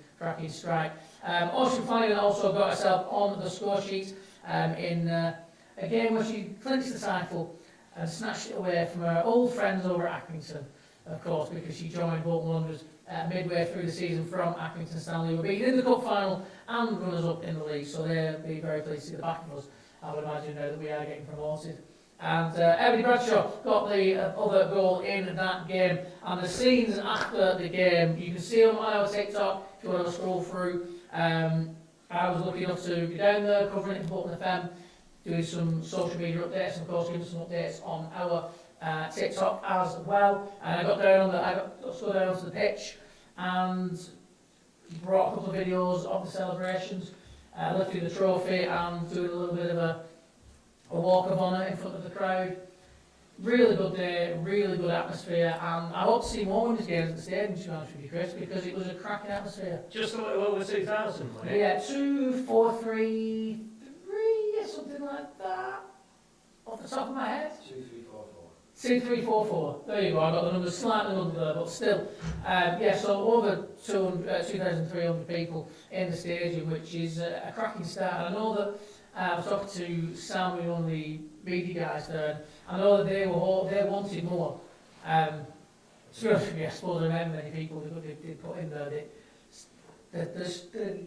strike. Ocean Flanagan also got herself on the score sheet in a game where she clinched the title and snatched it away from her old friends over at Accrington, of course, because she joined Bolton Wanderers midway through the season from Accrington Stanley. We're beaten in the cup final and runners up in the league, so they'll be very pleased to see the back of us, I would imagine, now that we are getting promoted. And Ebony Bradshaw got the other goal in that game. And the scenes after the game, you can see them on our TikTok if you want to scroll through. I was lucky enough to be down there covering it for Bolton FM, doing some social media updates, and of course giving some updates on our TikTok as well. And I got down onto the pitch and brought a couple of videos of the celebrations, lifting the trophy and doing a little bit of a walk of honour in front of the crowd. Really good day, really good atmosphere, and I hope to see more women's games at the stadium, to be honest with you, Chris, because it was a cracking atmosphere. Just a little over 2,000, wasn't it? Yeah, 2,433, something like that, off the top of my head. 2344. 2344. There you go. I got the numbers slightly under there, but still, so over 2,300 people in the stadium, which is a cracking start. And I know that I was talking to Sam, one of the media guys there, and I know that they wanted more. To be honest with you, I suppose I remember many people they put in there the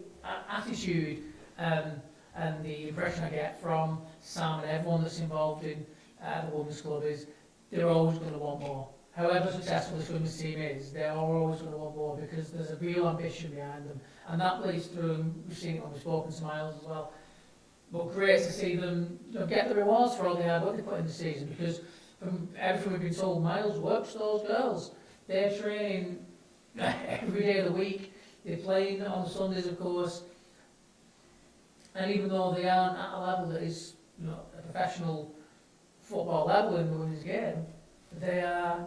attitude and the impression I get from Sam and everyone that's involved in the women's club is they're always going to want more. However successful this women's team is, they are always going to want more because there's a real ambition behind them, and that bleeds through. And we've seen it when we've spoken to Miles as well. But great to see them get the rewards for all the hard work they put in the season, because from everything we've been told, Miles works those girls. They're training every day of the week. They're playing on Sundays, of course. And even though they aren't at a level that is a professional football level in the women's game, they are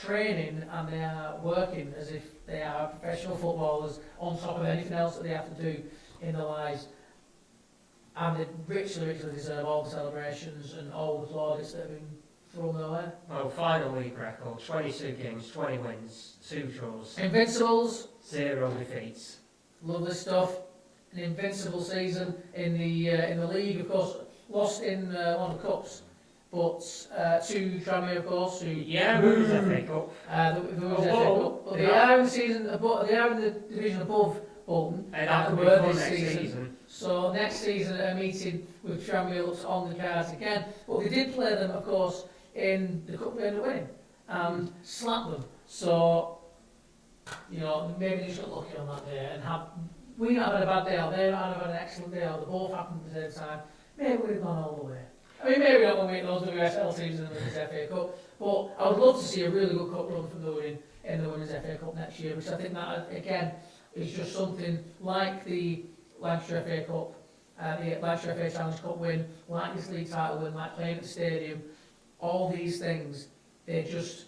training and they are working as if they are professional footballers on top of anything else that they have to do in their lives. And they richly deserve all the celebrations and all the plaudits that have been thrown their way. Well, final league record, 22 games, 20 wins, 2 draws. Invincibles. 0 defeats. Lovely stuff. An invincible season in the league, of course, lost in one of the cups, but to Tranmere, of course, who Women's FA Cup. the Women's FA Cup. But they are in the season above, they are in the division above Bolton. And that could be were fun this next season. season. So next season a meeting with Tranmere looks on the cards again. But they did play them, of course, in the cup they ended up winning and slapped them. So maybe they just got lucky on that day and we not had a bad day out, they not had an excellent day out, they both happened at the same time. Maybe we'd have gone all the way. I mean, maybe we don't want to meet those WSL teams in the Women's FA Cup, but I would love to see a really good cup run from the women in the Women's FA Cup next year, because I think that, again, is just something like the Lancashire FA Cup, the Lancashire FA Challenge Cup win, like this league title win, like playing at the stadium. All these things, they're just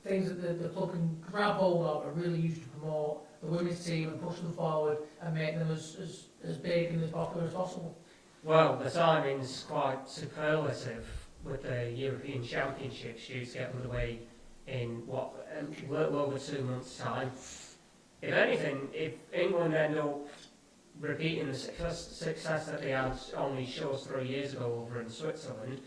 things that the club can grab hold of and really use to promote the women's team and push them forward and make them as big and as popular as possible. Well, the timing's quite superlative with the European Championships due to get underway in a little over 2 months' time. If anything, if England end up repeating the success that they had only shows 3 years ago over in Switzerland,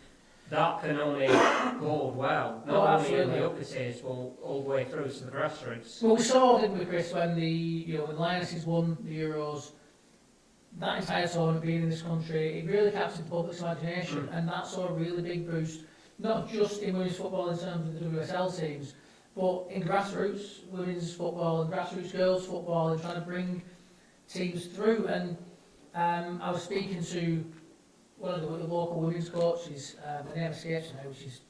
that can only bode well, not only in the upper tiers, but all the way through to the grassroots. Well, we saw, didn't we, Chris, when when Lionesses won the Euros, that entire tournament being in this country, it really captured the public's imagination, and that saw a really big boost, not just in women's football in terms of the WSL teams, but in grassroots women's football and grassroots girls football, and trying to bring teams through. And I was speaking to one of the local women's coaches, the name escapes me now, which is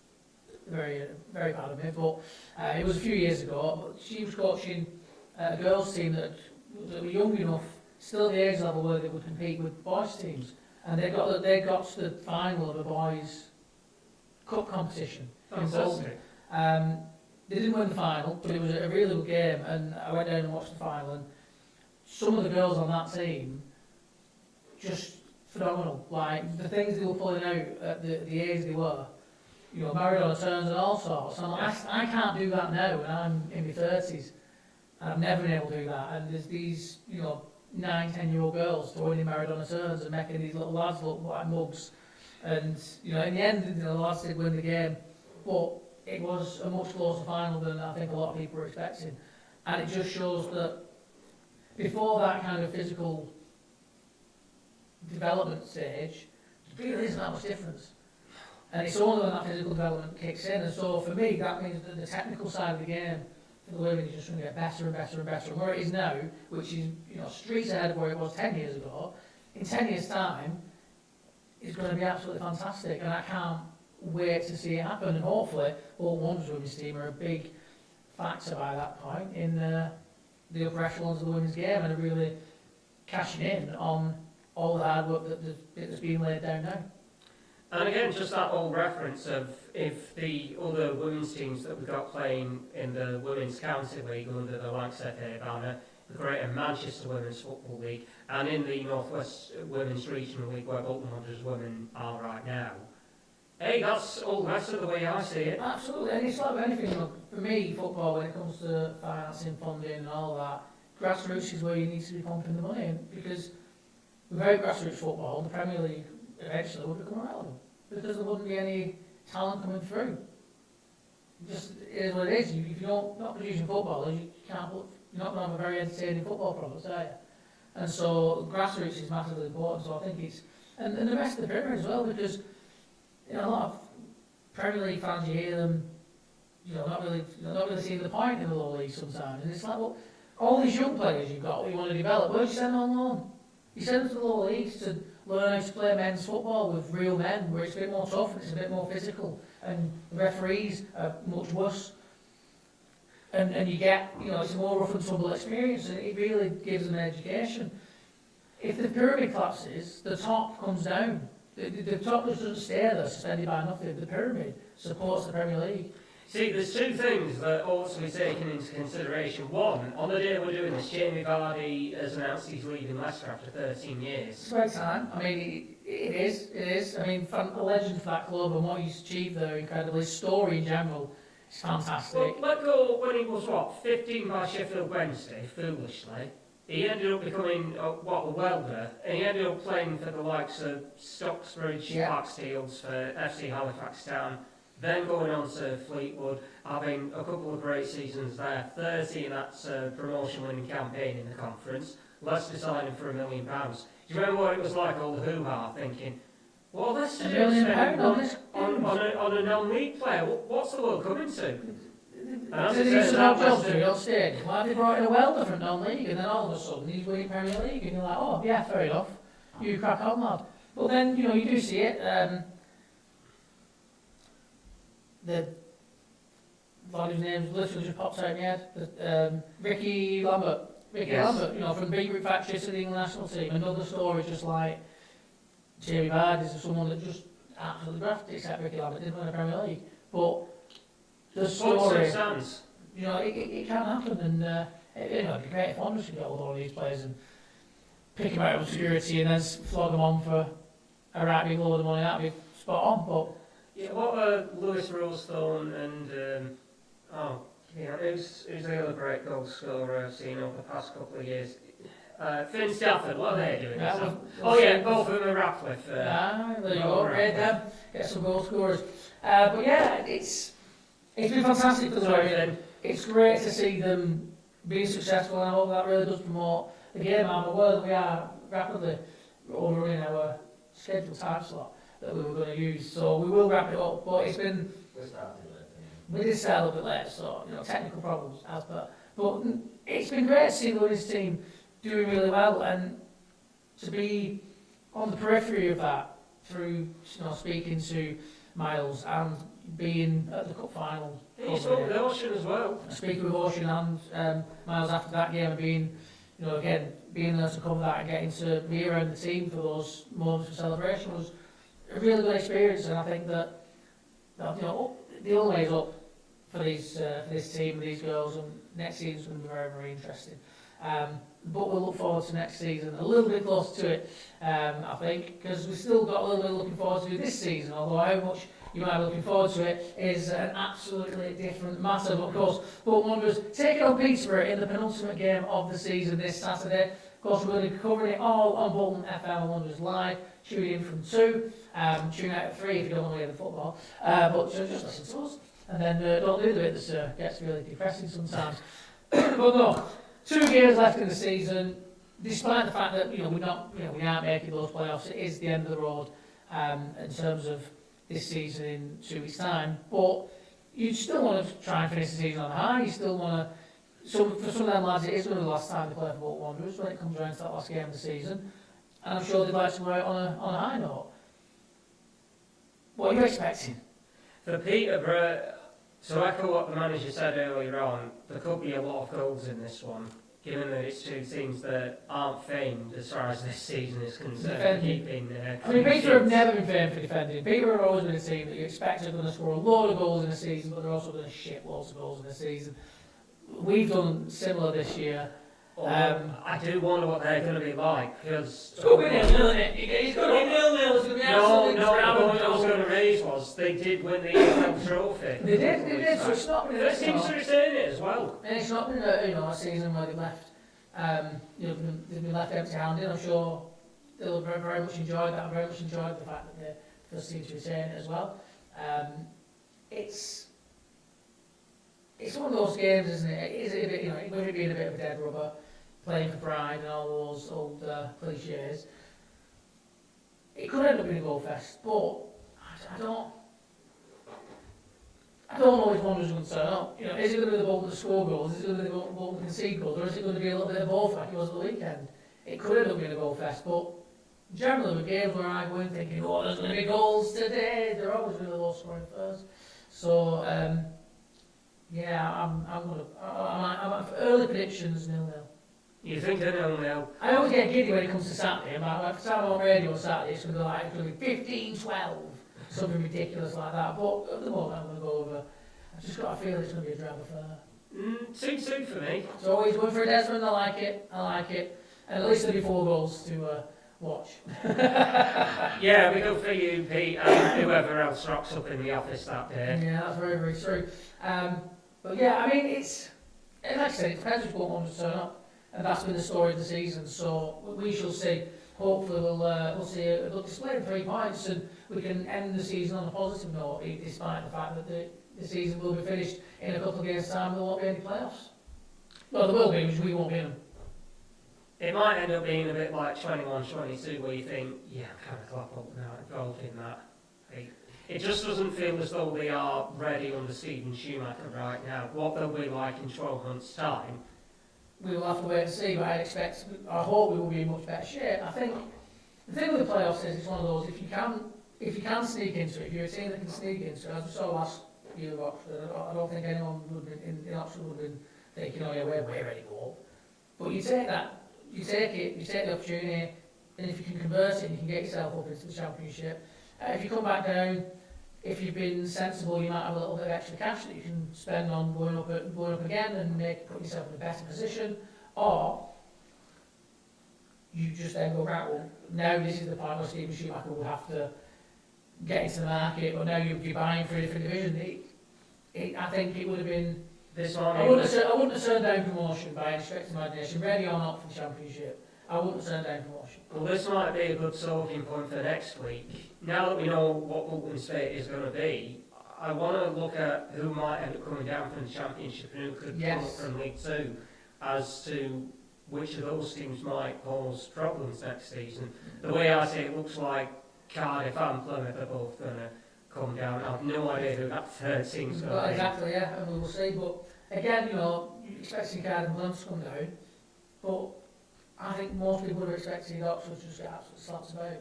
very bad of me, but it was a few years ago. But she was coaching a girls team that were young enough, still at the age level where they would compete with boys teams, and they got to the final of a boys cup competition in Bolton. They didn't win the final, but it was a really good game, and I went down and watched the final, and some of the girls on that team just phenomenal. Like the things they were pulling out at the age they were, married on turns and all sorts. And I can't do that now, and I'm in my 30s, and I've never been able to do that. And there's these 9-10-year-old girls throwing in married on turns and making these little lads look like mugs. And in the end, the lads did win the game, but it was a much closer final than I think a lot of people were expecting. And it just shows that before that kind of physical development stage, there really isn't that much difference. And it's only when that physical development kicks in. And so for me, that means that the technical side of the game for the women is just going to get better and better and better. And where it is now, which is streets ahead of where it was 10 years ago, in 10 years' time, it's going to be absolutely fantastic. And I can't wait to see it happen. And hopefully, Bolton Wanderers women's team are a big factor by that point in the upper echelons of the women's game, and are really cashing in on all the hard work that's being laid down now. And again, just that old reference of if the other women's teams that we've got playing in the Women's County League under the Lancashire FA banner, the Greater Manchester Women's Football League, and in the North West Women's Regional League where Bolton Wanderers women are right now, hey, that's all better the way I see it. Absolutely, and it's like anything, for me, football, when it comes to financing, funding and all that, grassroots is where you need to be pumping the money in, because without grassroots football, the Premier League eventually would become irrelevant because there wouldn't be any talent coming through. Just it is what it is. If you're not producing footballers, you're not going to have a very entertaining football product, are you? And so grassroots is massively important. So I think it's and the rest of the Premier as well, because a lot of Premier League fans, you hear them, not really seeing the point in the lower league sometimes. And it's like, well, all these young players you've got, you want to develop, where do you send them on loan? You send them to the lower leagues to learn how to play men's football with real men, where it's a bit more tough and it's a bit more physical, and the referees are much worse. And you get, it's a more rough and tumble experience, and it really gives them an education. If the pyramid collapses, the top comes down. The top just doesn't stay there, suspended by nothing. The pyramid supports the Premier League. See, there's two things that ought to be taken into consideration. One, on the day we're doing this, Jamie Vardy has announced he's leaving Leicester after 13 years. It's about time. I mean, it is. I mean, a legend for that club and what he's achieved there, incredibly. His story in general is fantastic. Well, let go when he was, 15 by Sheffield Wednesday, foolishly. He ended up becoming, a welder, and he ended up playing for the likes of Stocksbridge, Blacksteels, for FC Halifax Town, then going on to Fleetwood, having a couple of great seasons there, 30 in that promotion-winning campaign in the conference, Leicester signing for £1 million. Do you remember what it was like, all the hoo-ha, thinking, well, let's just spend on a non-league player, what's the world coming to? Did he used to have jobs at Real Stadium? Why have they brought in a welder from non-league, and then all of a sudden he's winning Premier League, and you're like, oh, yeah, fair enough, you crack on, lad. But then, you do see it, the lad whose name literally just pops out in my head, Ricky Lambert, from Beetroot Factory to the England national team. Another story just like Jamie Vardy is someone that just absolutely grafted, except Ricky Lambert didn't win a Premier League. But the story, it can happen, and it'd be great if Wanderers could get hold of all these players and pick them out of obscurity and then flog them on for a right big load of money. That'd be spot on. But yeah, what are Lewis Rollstone and who's the other great goal scorer I've seen over the past couple of years? Finn Stafford, what are they doing? Both of them are Ratcliffe. There you go, great them. Get some goal scorers. But yeah, it's been fantastic for the Warriors. It's great to see them being successful, and I hope that really does promote the game. I'm aware that we are rapidly overrunning our scheduled time slot that we were going to use, so we will wrap it up. But it's been we did start a little bit late, so technical problems as per. But it's been great to see the women's team doing really well, and to be on the periphery of that through speaking to Miles and being at the cup final. You spoke with Ocean as well. Speaking with Ocean and Miles after that game, and being being there to cover that and getting to be around the team for those moments of celebration was a really good experience, and I think that the only way is up for this team, these girls, and next season's going to be very, very interesting. But we'll look forward to next season a little bit closer to it, I think, because we've still got a little bit looking forward to this season, although how much you might be looking forward to it is an absolutely different matter. But of course, Bolton Wanderers taking on Peterborough in the penultimate game of the season this Saturday. Of course, we're going to be covering it all on Bolton FM Wanderers Live. Tune in from 2, tune out at 3 if you don't want to hear the football, but just listen to us, and then don't do the bit that gets really depressing sometimes. But no, 2 games left in the season. Despite the fact that we aren't making those playoffs, it is the end of the road in terms of this season in 2 weeks' time. But you still want to try and finish the season on high. You still want to. So for some of them lads, it is going to be the last time they play for Bolton Wanderers when it comes around to that last game of the season. And I'm sure they'd like to go out on a high note. What are you expecting? For Peterborough, to echo what the manager said earlier on, there could be a lot of goals in this one, given that it's 2 teams that aren't famed as far as this season is concerned. Peterborough have never been famed for defending. Peterborough have always been a team that you expect are going to score a load of goals in a season, but they're also going to ship loads of goals in a season. We've done similar this year. I do wonder what they're going to be like, because... It's going to be 0-0, isn't it? It's going to be 0-0, it's going to be absolutely No, the point I was going to raise was, they did win the EFL trophy. They did, so it's not been... First team to retain it as well. And it's not been a season where they've left, they've been left empty-handed. I'm sure they'll very, very much enjoy that. I very much enjoyed the fact that they're the first team to retain it as well. It's one of those games, isn't it? Is it a bit, with it being a bit of a dead rubber, playing for pride and all those old cliches, it could end up being a goal fest, but I don't know which one is going to turn up. Is it going to be the Bolton to score goals? Is it going to be the Bolton to concede goals? Or is it going to be a little bit of both like it was at the weekend? It could end up being a goal fest, but generally with games where I go in thinking, there's going to be goals today, they're always really low scoring first. So, I'm early predictions 0-0. You think a 0-0? I always get giddy when it comes to Saturday. If I'm on radio on Saturday, it's going to be 15-12, something ridiculous like that. But at the moment, I'm going to go over. I've just got a feeling it's going to be a drab affair. 2-2 for me. It's always going for a Desmond. I like it. And at least there'll be 4 goals to watch. Yeah, we go for you, Pete, and whoever else rocks up in the office that day. Yeah, that's very, very true. But yeah, I mean, like I said, it depends which one to turn up. And that's been the story of the season. So we shall see. Hopefully we'll see a good display of 3 points and we can end the season on a positive note, despite the fact that the season will be finished in a couple of games' time and there won't be any playoffs. Well, there will be, which we won't be in them. It might end up being a bit like 21-22 where you think, I'm kind of glad Bolton are involved in that. It just doesn't feel as though they are ready under Stephen Schumacher right now. What they'll be like in 12 months' time, we will have to wait and see, but I hope we will be in much better shape. I think the thing with the playoffs is it's one of those, if you can sneak into it, if you're a team that can sneak into it, as we saw last year with Oxford, I don't think anyone would have been, in Oxford would have been thinking, we're ready to go. But you take that, you take the opportunity, and if you can convert it, you can get yourself up into the Championship. If you come back down, if you've been sensible, you might have a little bit of extra cash that you can spend on going up again and put yourself in a better position, or you just then go, right, well, now this is the point where Stephen Schumacher will have to get into the market, but now you're buying for a different division. I think it would have been... I wouldn't have turned down promotion by any stretch of imagination, ready or not for the Championship. I wouldn't have turned down promotion. Well, this might be a good talking point for next week. Now that we know what Bolton's fate is going to be, I want to look at who might end up coming down from the Championship and who could come up from League Two, as to which of those teams might pose problems next season. The way I see it, it looks like Cardiff and Plymouth are both going to come down. I have no idea who that third team's going to be. Exactly, yeah, and we will see. But again, you expecting Cardiff and Plymouth to come down, but I think most people would have expected Oxford to just get absolutely slapped about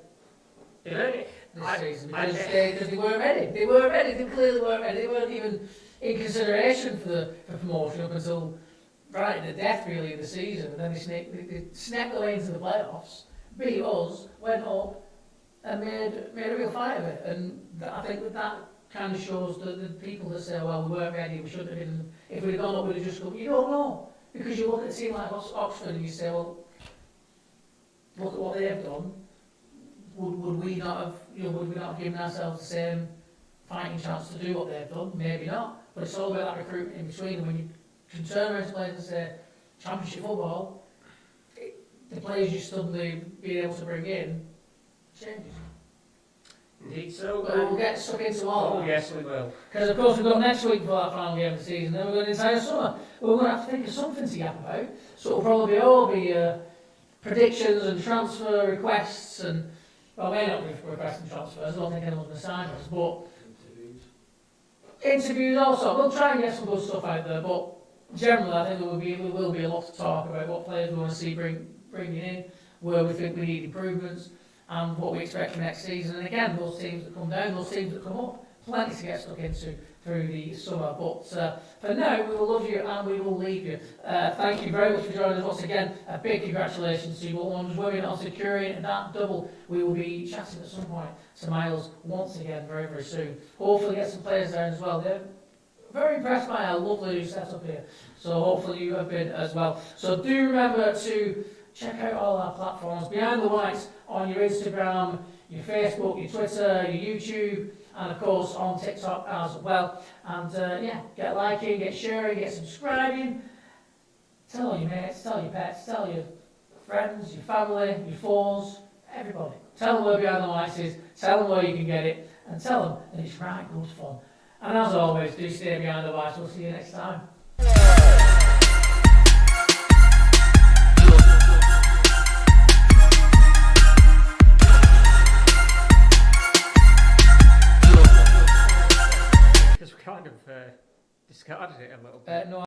this season because they weren't ready. They clearly weren't ready. They weren't even in consideration for promotion up until right at the death really of the season. And then they snapped their way into the playoffs, beat us, went up, and made a real fight of it. And I think that kind of shows the people that say, well, we weren't ready, we shouldn't have been. If we'd have gone up, we'd have just gone. You don't know, because you look at a team like Oxford and you say, well, look at what they've done. Would we not have given ourselves the same fighting chance to do what they've done? Maybe not. But it's all about that recruitment in between. And when you can turn around to players and say, Championship football, the players you suddenly be able to bring in changes. Indeed so. But we'll get stuck into all. Oh yes, we will. Because of course we've got next week for that final game of the season. Then we've got the entire summer. We're going to have to think of something to yap about. So it'll probably all be predictions and transfer requests and, well, we're not requesting transfers, I don't think anyone's going to sign us, but interviews also. We'll try and get some good stuff out there, but generally I think there will be a lot to talk about what players we want to see bringing in, where we think we need improvements, and what we expect for next season. And again, those teams that come down, those teams that come up, plenty to get stuck into through the summer. But for now, we will love you and we will leave you. Thank you very much for joining us once again. A big congratulations to you all. I'm just working on securing that double. We will be chatting at some point to Miles once again very, very soon. Hopefully get some players there as well. They're very impressed by our lovely setup here. So hopefully you have been as well. So do remember to check out all our platforms. Behind the Whites on your Instagram, your Facebook, your Twitter, your YouTube, and of course on TikTok as well. And get liking, get sharing, get subscribing. Tell all your mates, tell your pets, tell your friends, your family, your foes, Everybody. Tell them where Behind the Lights is, tell them where you can get it, and tell them that it's right good fun. And as always, do stay behind the lights. We'll see you next time. Because we kind of discarded it a little bit. No,